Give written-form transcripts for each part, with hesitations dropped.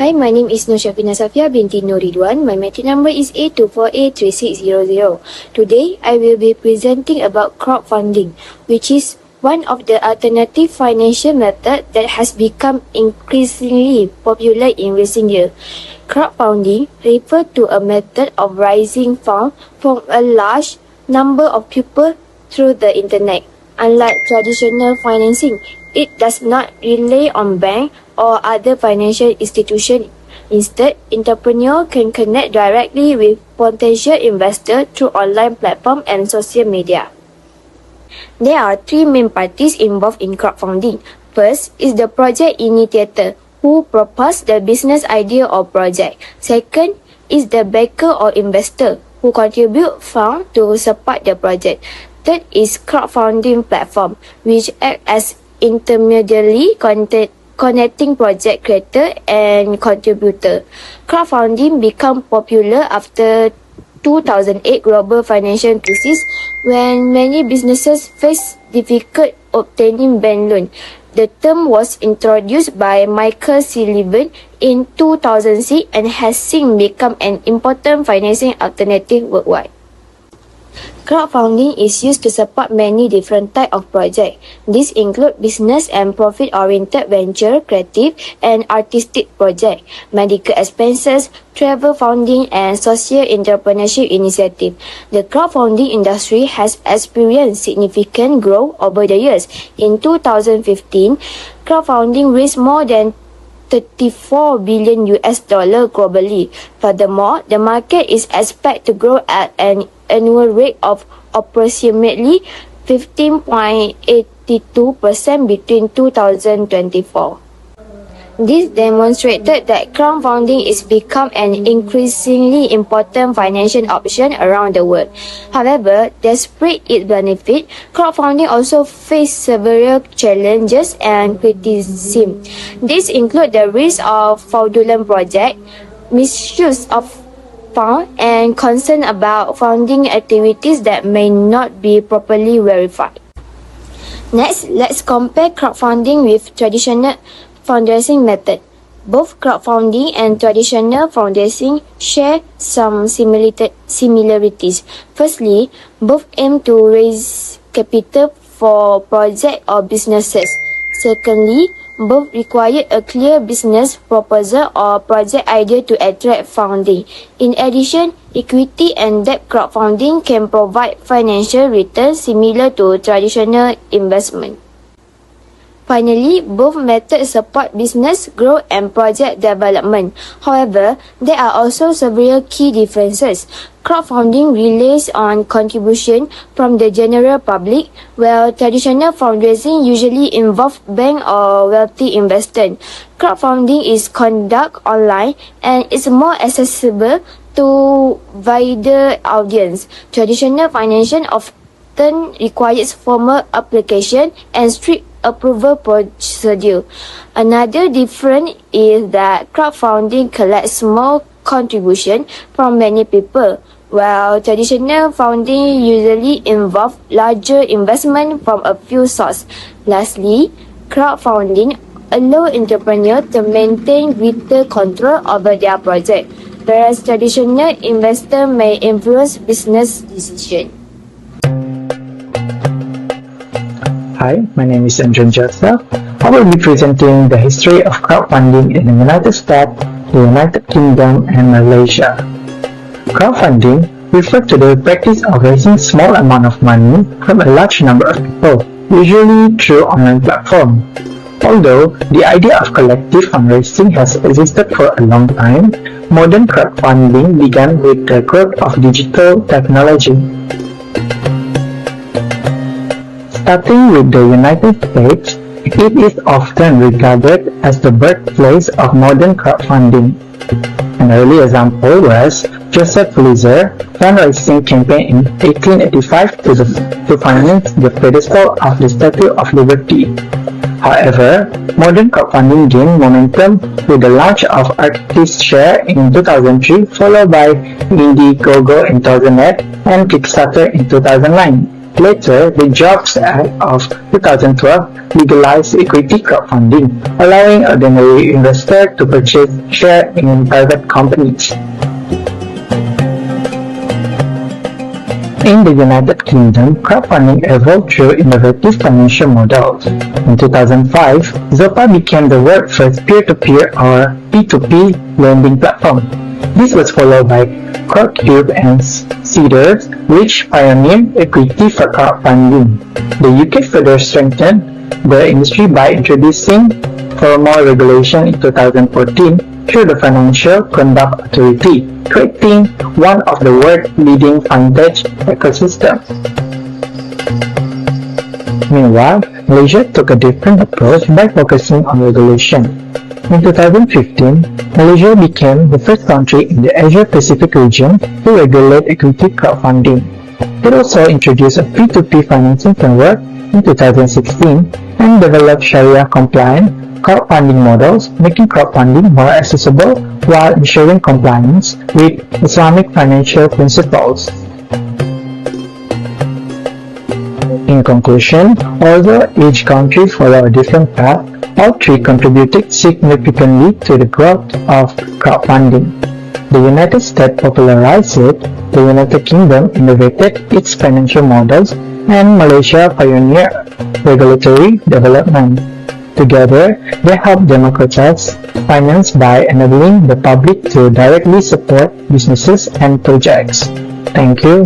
Hi, my name is Nur Syafina Safia binti Nur Ridwan. My metric number is A24A3600. Today, I will be presenting about crowdfunding, which is one of the alternative financial methods that has become increasingly popular in recent years. Crowdfunding refers to a method of raising funds from a large number of people through the internet. Unlike traditional financing, it does not rely on banks or other financial institutions. Instead, entrepreneurs can connect directly with potential investors through online platforms and social media. There are three main parties involved in crowdfunding. First is the project initiator, who proposes the business idea or project. Second is the backer or investor, who contribute funds to support the project. Third is crowdfunding platform, which act as intermediary connecting project creator and contributor. Crowdfunding became popular after 2008 global financial crisis, when many businesses faced difficulty obtaining bank loan. The term was introduced by Michael Sullivan in 2006 and has since become an important financing alternative worldwide. Crowdfunding is used to support many different types of projects. These include business and profit-oriented venture, creative and artistic projects, medical expenses, travel funding, and social entrepreneurship initiatives. The crowdfunding industry has experienced significant growth over the years. In 2015, crowdfunding raised more than $34 billion globally. Furthermore, the market is expected to grow at an annual rate of approximately 15.82% between 2024. This demonstrated that crowdfunding is become an increasingly important financial option around the world. However, despite its benefit, crowdfunding also faces several challenges and criticism. These include the risk of fraudulent projects, misuse of funds, and concern about funding activities that may not be properly verified. Next, let's compare crowdfunding with traditional fundraising method. Both crowdfunding and traditional fundraising share some similarities. Firstly, both aim to raise capital for projects or businesses. Secondly, both require a clear business proposal or project idea to attract funding. In addition, equity and debt crowdfunding can provide financial returns similar to traditional investment. Finally, both methods support business growth and project development. However, there are also several key differences. Crowdfunding relies on contribution from the general public, while traditional fundraising usually involves bank or wealthy investors. Crowdfunding is conducted online and is more accessible to wider audience. Traditional financing often requires formal application and strict approval procedure. Another difference is that crowdfunding collects small contribution from many people, while traditional funding usually involves larger investment from a few sources. Lastly, crowdfunding allows entrepreneurs to maintain greater control over their project, whereas traditional investors may influence business decisions. Hi, my name is Andren Joseph. I will be presenting the history of crowdfunding in the United States, the United Kingdom, and Malaysia. Crowdfunding refers to the practice of raising small amount of money from a large number of people, usually through online platforms. Although the idea of collective fundraising has existed for a long time, modern crowdfunding began with the growth of digital technology. Starting with the United States, it is often regarded as the birthplace of modern crowdfunding. An early example was Joseph Pulitzer fundraising campaign in 1885 to finance the pedestal of the Statue of Liberty. However, modern crowdfunding gained momentum with the launch of ArtistShare in 2003, followed by Indiegogo in 2008 and Kickstarter in 2009. Later, the Jobs Act of 2012 legalized equity crowdfunding, allowing ordinary investors to purchase shares in private companies. In the United Kingdom, crowdfunding evolved through innovative financial models. In 2005, Zopa became the world's first peer-to-peer or P2P lending platform. This was followed by Crowdcube and Seedrs, which pioneered equity for crowdfunding. The UK further strengthened the industry by introducing formal regulation in 2014 through the Financial Conduct Authority, creating one of the world's leading fintech ecosystems. Meanwhile, Malaysia took a different approach by focusing on regulation. In 2015, Malaysia became the first country in the Asia-Pacific region to regulate equity crowdfunding. It also introduced a P2P financing framework in 2016 and developed Sharia-compliant crowdfunding models, making crowdfunding more accessible while ensuring compliance with Islamic financial principles. In conclusion, although each country followed a different path, all three contributed significantly to the growth of crowdfunding. The United States popularized it, the United Kingdom innovated its financial models, and Malaysia pioneered regulatory development. Together, they help democratize finance by enabling the public to directly support businesses and projects. Thank you.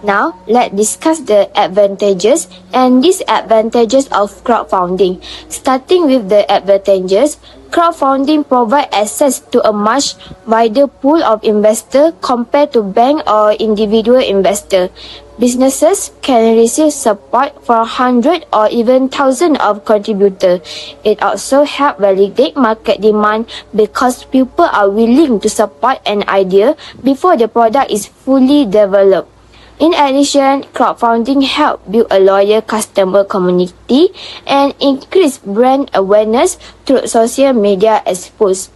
Now, let's discuss the advantages and disadvantages of crowdfunding. Starting with the advantages, crowdfunding provides access to a much wider pool of investors compared to bank or individual investors. Businesses can receive support for hundreds or even thousands of contributors. It also helps validate market demand because people are willing to support an idea before the product is fully developed. In addition, crowdfunding helps build a loyal customer community and increase brand awareness through social media exposure.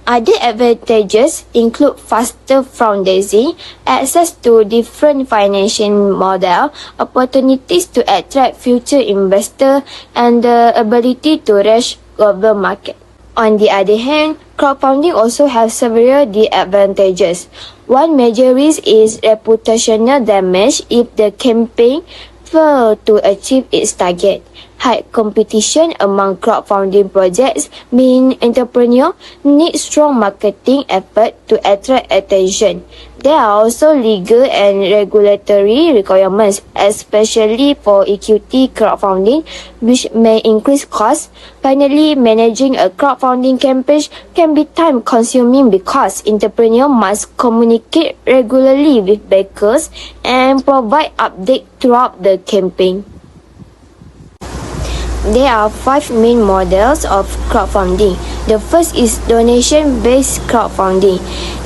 Other advantages include faster fundraising, access to different financial models, opportunities to attract future investors, and the ability to reach global market. On the other hand, crowdfunding also has several disadvantages. One major risk is reputational damage if the campaign fails to achieve its target. High competition among crowdfunding projects means entrepreneurs need strong marketing effort to attract attention. There are also legal and regulatory requirements, especially for equity crowdfunding, which may increase costs. Finally, managing a crowdfunding campaign can be time-consuming because entrepreneurs must communicate regularly with backers and provide updates throughout the campaign. There are 5 main models of crowdfunding. The first is donation-based crowdfunding.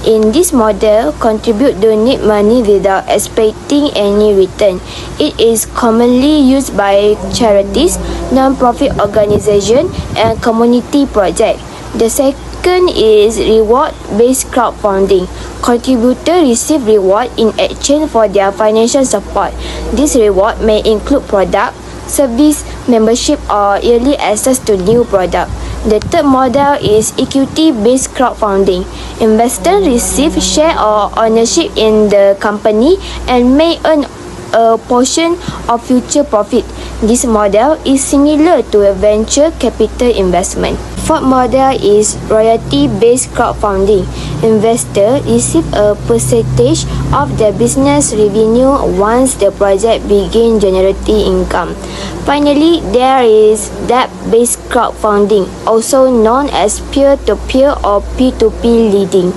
In this model, contributors donate money without expecting any return. It is commonly used by charities, non-profit organizations, and community projects. The second is reward-based crowdfunding. Contributors receive reward in exchange for their financial support. This reward may include product, service, membership, or yearly access to new products. The third model is equity-based crowdfunding. Investors receive share or ownership in the company and may earn a portion of future profit. This model is similar to a venture capital investment. Fourth model is royalty-based crowdfunding. Investors receive a percentage of their business revenue once the project begins generating income. Finally, there is debt-based crowdfunding, also known as peer-to-peer or P2P lending.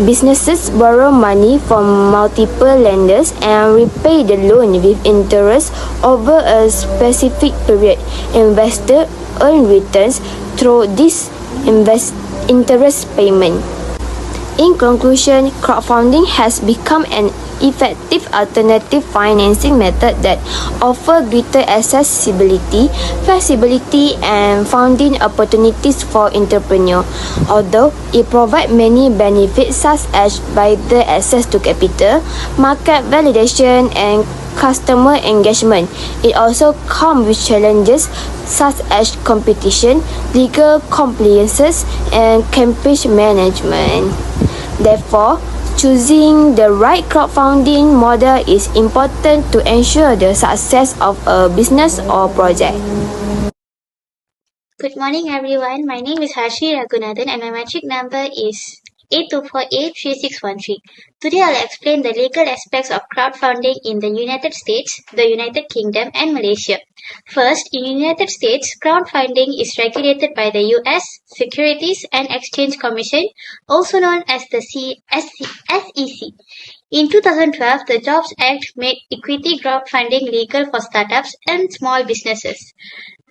Businesses borrow money from multiple lenders and repay the loan with interest over a specific period. Investors earn returns through this interest payment. In conclusion, crowdfunding has become an effective alternative financing method that offer greater accessibility, flexibility, and funding opportunities for entrepreneurs. Although it provides many benefits such as wider access to capital, market validation, and customer engagement, it also comes with challenges such as competition, legal compliances, and campaign management. Therefore, choosing the right crowdfunding model is important to ensure the success of a business or project. Good morning, everyone. My name is Harshi Raghunathan and my metric number is 82483613. Today, I'll explain the legal aspects of crowdfunding in the United States, the United Kingdom, and Malaysia. First, in United States, crowdfunding is regulated by the U.S. Securities and Exchange Commission, also known as the SEC. In 2012, the Jobs Act made equity crowdfunding legal for startups and small businesses.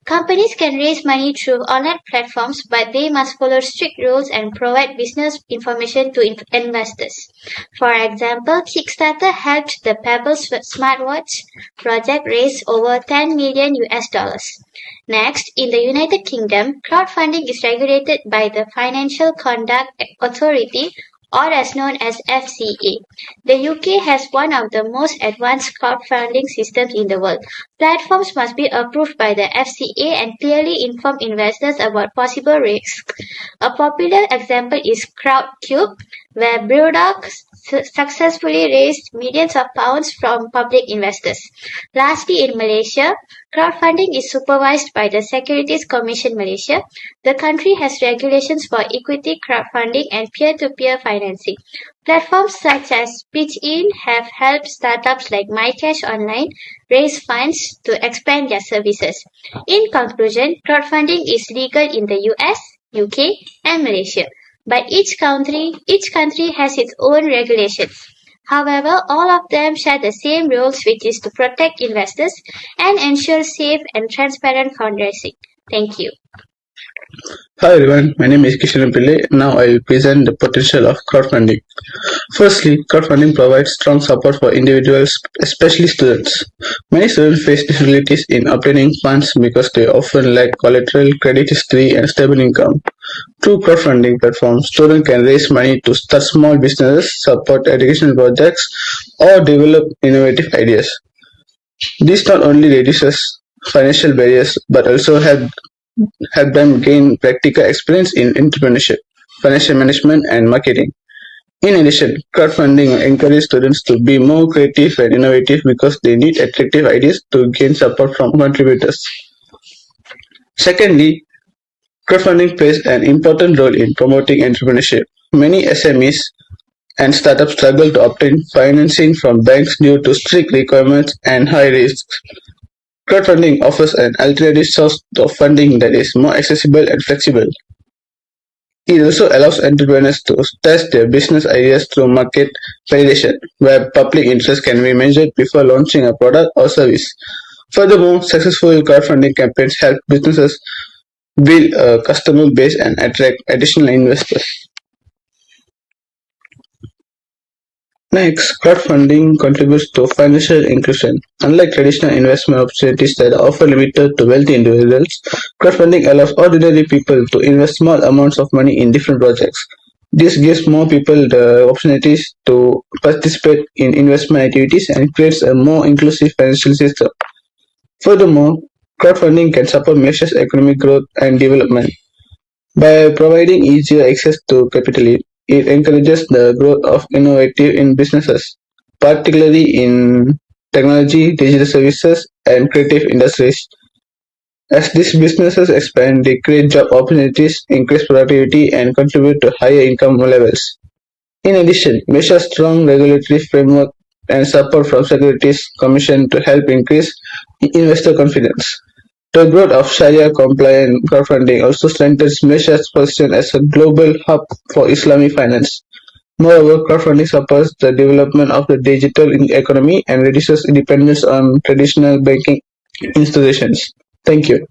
Companies can raise money through online platforms, but they must follow strict rules and provide business information to investors. For example, Kickstarter helped the Pebble smartwatch project raise over $10 million. Next, in the United Kingdom, crowdfunding is regulated by the Financial Conduct Authority, or as known as FCA. The UK has one of the most advanced crowdfunding systems in the world. Platforms must be approved by the FCA and clearly inform investors about possible risks. A popular example is Crowdcube, where Brewdog successfully raised millions of pounds from public investors. Lastly, in Malaysia, crowdfunding is supervised by the Securities Commission Malaysia. The country has regulations for equity crowdfunding and peer-to-peer financing. Platforms such as PitchIn have helped startups like MyCash Online raise funds to expand their services. In conclusion, crowdfunding is legal in the US, UK, and Malaysia. But each country has its own regulations. However, all of them share the same rules, which is to protect investors and ensure safe and transparent fundraising. Thank you. Hi everyone, my name is Kishan Pillai. Now I will present the potential of crowdfunding. Firstly, crowdfunding provides strong support for individuals, especially students. Many students face difficulties in obtaining funds because they often lack collateral, credit history, and stable income. Through crowdfunding platforms, students can raise money to start small businesses, support educational projects, or develop innovative ideas. This not only reduces financial barriers but also help them gain practical experience in entrepreneurship, financial management, and marketing. In addition, crowdfunding encourages students to be more creative and innovative because they need attractive ideas to gain support from contributors. Secondly, crowdfunding plays an important role in promoting entrepreneurship. Many SMEs and startups struggle to obtain financing from banks due to strict requirements and high risks. Crowdfunding offers an alternative source of funding that is more accessible and flexible. It also allows entrepreneurs to test their business ideas through market validation, where public interest can be measured before launching a product or service. Furthermore, successful crowdfunding campaigns help businesses build a customer base and attract additional investors. Next, crowdfunding contributes to financial inclusion. Unlike traditional investment opportunities that are often limited to wealthy individuals, crowdfunding allows ordinary people to invest small amounts of money in different projects. This gives more people the opportunities to participate in investment activities and creates a more inclusive financial system. Furthermore, crowdfunding can support Malaysia's economic growth and development. By providing easier access to capital, it encourages the growth of innovative businesses, particularly in technology, digital services, and creative industries. As these businesses expand, they create job opportunities, increase productivity, and contribute to higher income levels. In addition, Malaysia's strong regulatory framework and support from Securities Commission to help increase investor confidence. The growth of Sharia-compliant crowdfunding also strengthens Malaysia's position as a global hub for Islamic finance. Moreover, crowdfunding supports the development of the digital economy and reduces dependence on traditional banking institutions. Thank you.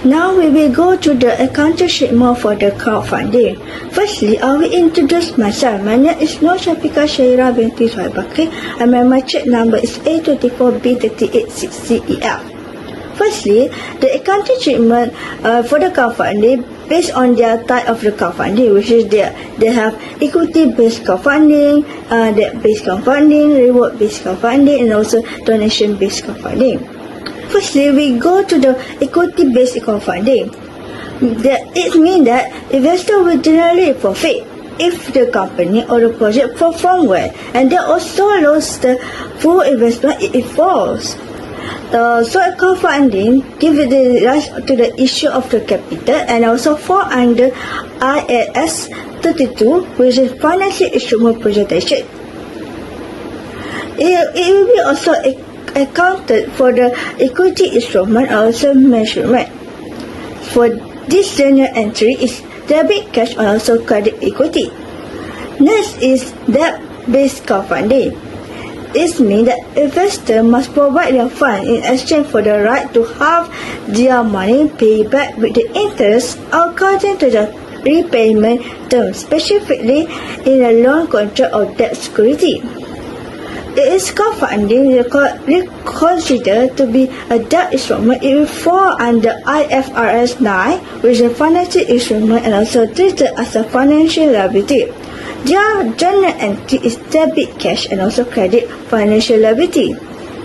Now we will go to the accounting treatment for the crowdfunding. Firstly, I will introduce myself. My name is Nur Syafika Syairah binti Suhaib Bakri and my matric number is A24B386CEF. Firstly, the accounting treatment for the crowdfunding based on their type of the crowdfunding, which is they have equity-based crowdfunding, debt-based crowdfunding, reward-based crowdfunding, and also donation-based crowdfunding. Firstly, we go to the equity-based crowdfunding. It means that investors will generate profit if the company or the project perform well, and they also lose the full investment if it falls. So crowdfunding gives the rise to the issue of the capital and also fall under IAS 32, which is financial instrument presentation. It will be also accounted for the equity instrument also measurement. For this general entry is debit cash and also credit equity. Next is debt-based crowdfunding. This means that investors must provide their fund in exchange for the right to have their money paid back with the interest according to the repayment terms, specifically in a loan contract or debt security. It is crowdfunding considered to be a debt instrument. It will fall under IFRS 9, which is a financial instrument and also treated as a financial liability. Their general entry is debit cash and also credit financial liability.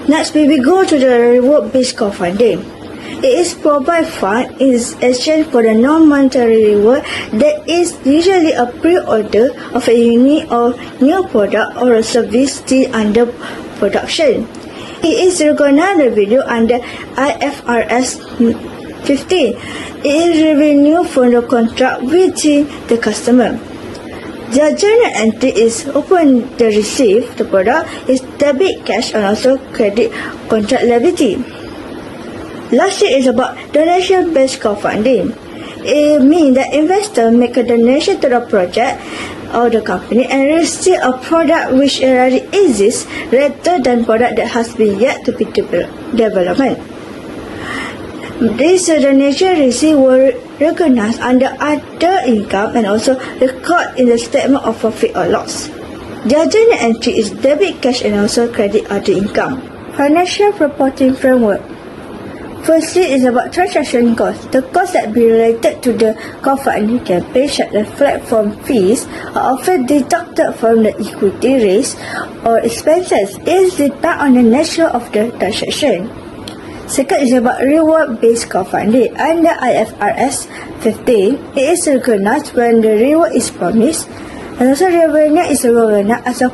Next, we will go to the reward-based crowdfunding. It is provide fund in exchange for the non-monetary reward that is usually a pre-order of a unique or new product or a service still under production. It is recognized revenue under IFRS 15. It is revenue from the contract within the customer. The general entry is upon the receive the product is debit cash and also credit contract liability. Lastly is about donation-based crowdfunding. It means that investors make a donation to the project or the company and receive a product which already exists rather than product that has been yet to be developed. This donation receipt were recognized under other income and also recorded in the statement of profit or loss. Their general entry is debit cash and also credit other income. Financial reporting framework. Firstly is about transaction costs. The costs that be related to the crowdfunding campaign such as platform fees are often deducted from the equity raise or expenses. It depends on the nature of the transaction. Second is about reward-based crowdfunding. Under IFRS 15, it is recognized when the reward is promised, and also revenue is recognized as a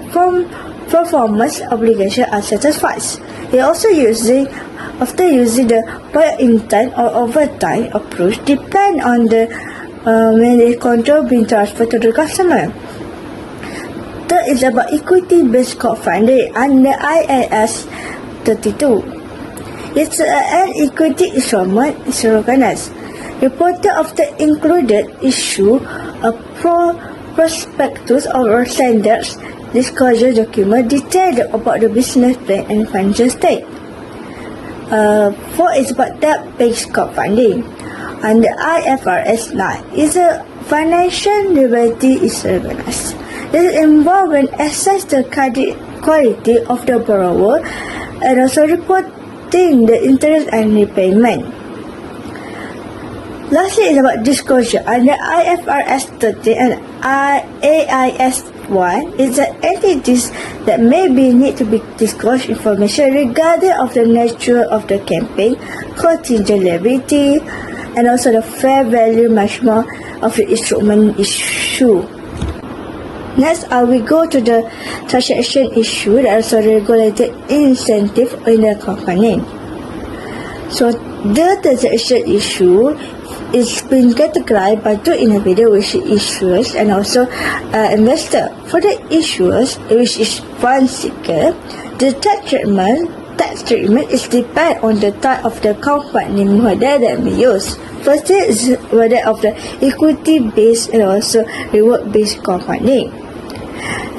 performance obligation are satisfied. It also after using the point in time or overtime approach depend on the when the control being transferred to the customer. Third is about equity-based crowdfunding under IAS 32. It's an equity instrument is recognized. Reporter of the included issue a prospectus or standards disclosure document detailed about the business plan and financial state. Four is about debt-based crowdfunding. Under IFRS 9, is a financial liability is recognized. This involves when assess the credit quality of the borrower and also reporting the interest and repayment. Lastly is about disclosure. Under IFRS 30 and AIS 1 is the entities that may be need to be disclosed information regarding of the nature of the campaign, contingent liability, and also the fair value measurement of the instrument issue. Next, we go to the transaction issue that also regulated incentive in the company. So, the transaction issue is been categorized by two individuals, which is issuers and also investor. For the issuers, which is fund seeker, the tax treatment is depend on the type of the company model that we use. First is whether of the equity-based and also reward-based company.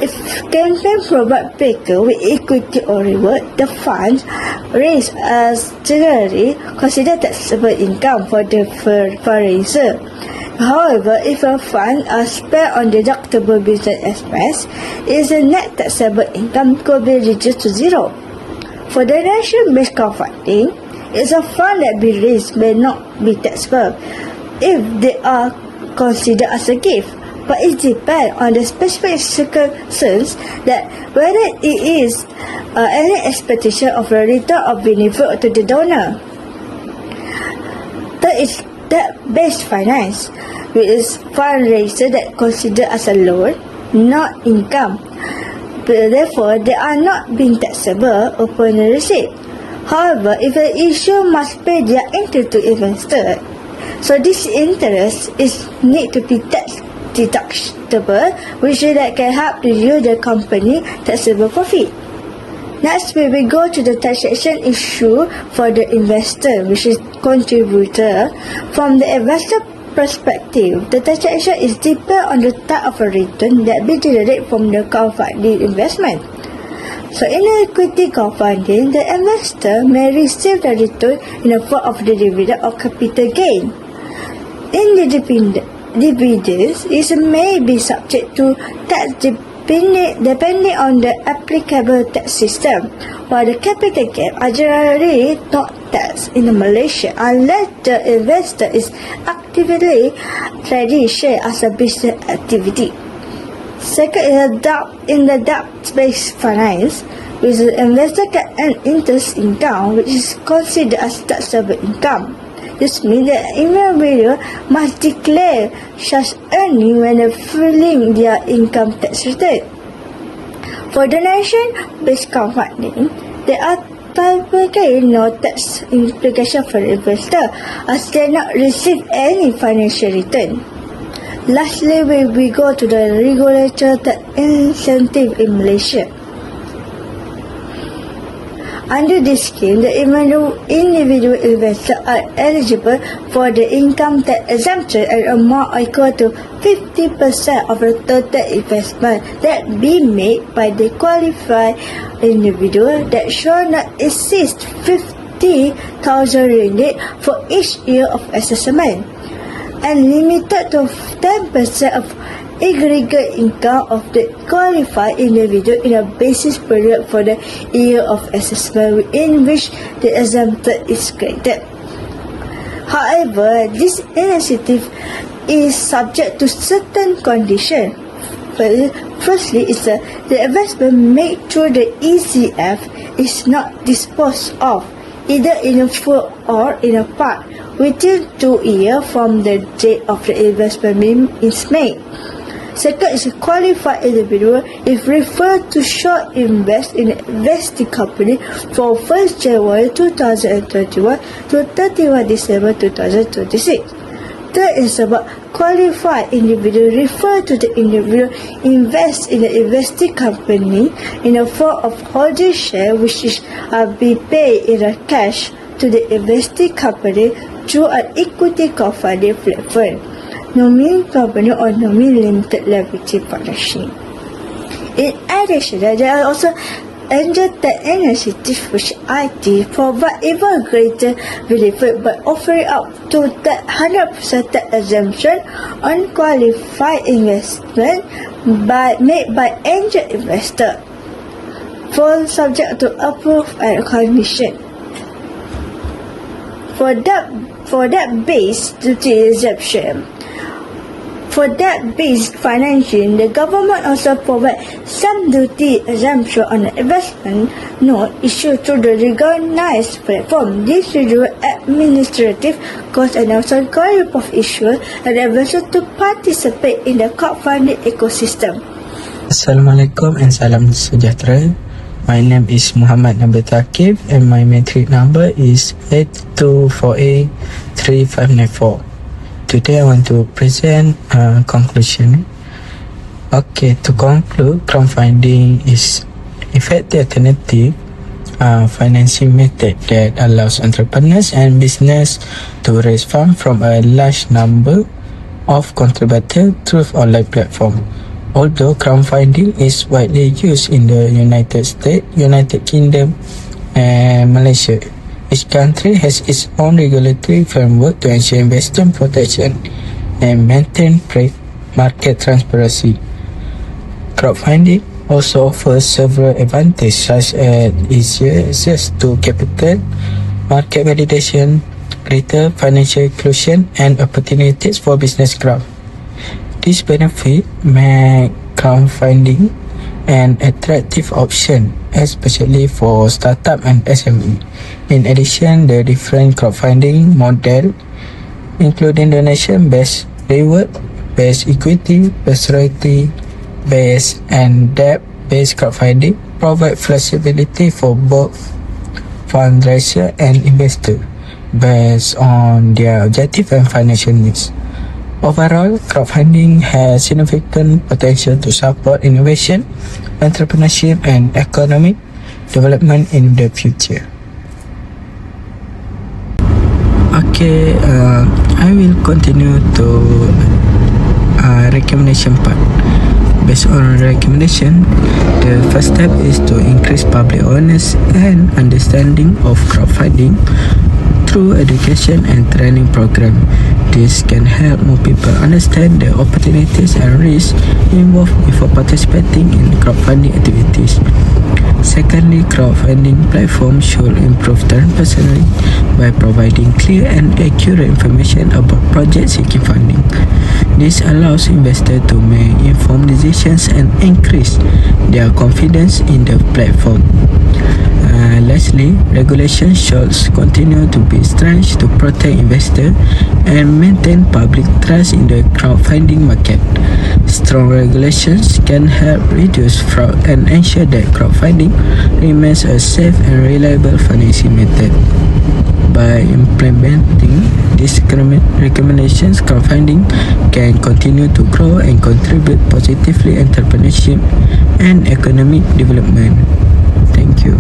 If campaign provide backer with equity or reward, the funds raised as generally considered taxable income for the fundraiser. However, if a fund are spent on deductible business expense, its net taxable income could be reduced to zero. For donation-based crowdfunding, it's a fund that be raised may not be taxable if they are considered as a gift, but it depends on the specific circumstances that whether it is any expectation of a return of benefit to the donor. Third is debt-based finance, which is fundraiser that considered as a loan, not income. Therefore, they are not being taxable upon receipt. However, if an issuer must pay their interest to investor, so this interest is need to be tax deductible, which that can help reduce the company taxable profit. Next, we will go to the taxation issue for the investor, which is contributor. From the investor perspective, the taxation is depend on the type of a return that be generated from the crowdfunding investment. So in equity crowdfunding, the investor may receive the return in the form of the dividend or capital gain. In the dividends, it may be subject to tax depending on the applicable tax system, while the capital gain are generally not taxed in Malaysia unless the investor is actively trading share as a business activity. Second is the debt-based finance, which the investor can earn interest income, which is considered as taxable income. This means that individual must declare such earning when filing their income tax return. For donation-based crowdfunding, there are typically no tax implication for the investor, as they not receive any financial return. Lastly, we go to the regulatory tax incentive in Malaysia. Under this scheme, the individual investors are eligible for the income tax exemption at amount equal to 50% of the total investment that be made by the qualified individual that shall not exceed 50,000 ringgit for each year of assessment, and limited to 10% of aggregate income of the qualified individual in a basis period for the year of assessment within which the exemption is granted. However, this initiative is subject to certain conditions. Firstly, the investment made through the ECF is not disposed of either in a full or in a part within 2 years from the date of the investment is made. Second is a qualified individual if referred to short invest in an investing company from 1st January 2021 to 31 December 2026. Third is about qualified individual refer to the individual invest in an investing company in a form of holding share which is be paid in a cash to the investing company through an equity crowdfunding platform, nominee company or nominee limited liability partnership. In addition, there are also angel tax initiatives which IT provide even greater benefit by offering up to that 100% tax exemption on qualified investment made by angel investor for subject to approved and condition. For that based duty exemption. For debt-based financing, the government also provides some duty exemption on the investment note issued through the recognized platform. This reduces administrative costs and also encourages of issuers and investors to participate in the crowdfunding ecosystem. Assalamualaikum and salam sejahtera. My name is Muhammad Nabil Thaqib and my metric number is 82483594. Today I want to present a conclusion. Okay, to conclude, crowdfunding is effective alternative financing method that allows entrepreneurs and business to raise funds from a large number of contributors through online platform. Although crowdfunding is widely used in the United States, United Kingdom, and Malaysia, each country has its own regulatory framework to ensure investor protection and maintain market transparency. Crowdfunding also offers several advantages such as easier access to capital, market validation, greater financial inclusion, and opportunities for business growth. These benefits make crowdfunding an attractive option, especially for startup and SME. In addition, the different crowdfunding models, including donation-based reward, based equity, based royalty, based and debt-based crowdfunding, provide flexibility for both fundraiser and investor based on their objective and financial needs. Overall, crowdfunding has significant potential to support innovation, entrepreneurship, and economic development in the future. Okay, I will continue to recommendation part. Based on recommendation, the first step is to increase public awareness and understanding of crowdfunding through education and training program. This can help more people understand the opportunities and risks involved before participating in crowdfunding activities. Secondly, crowdfunding platforms should improve transparency by providing clear and accurate information about projects seeking funding. This allows investors to make informed decisions and increase their confidence in the platform. Lastly, regulations should continue to be strengthened to protect investors and maintain public trust in the crowdfunding market. Strong regulations can help reduce fraud and ensure that crowdfunding remains a safe and reliable financing method. By implementing these recommendations, crowdfunding can continue to grow and contribute positively to entrepreneurship and economic development. Thank you.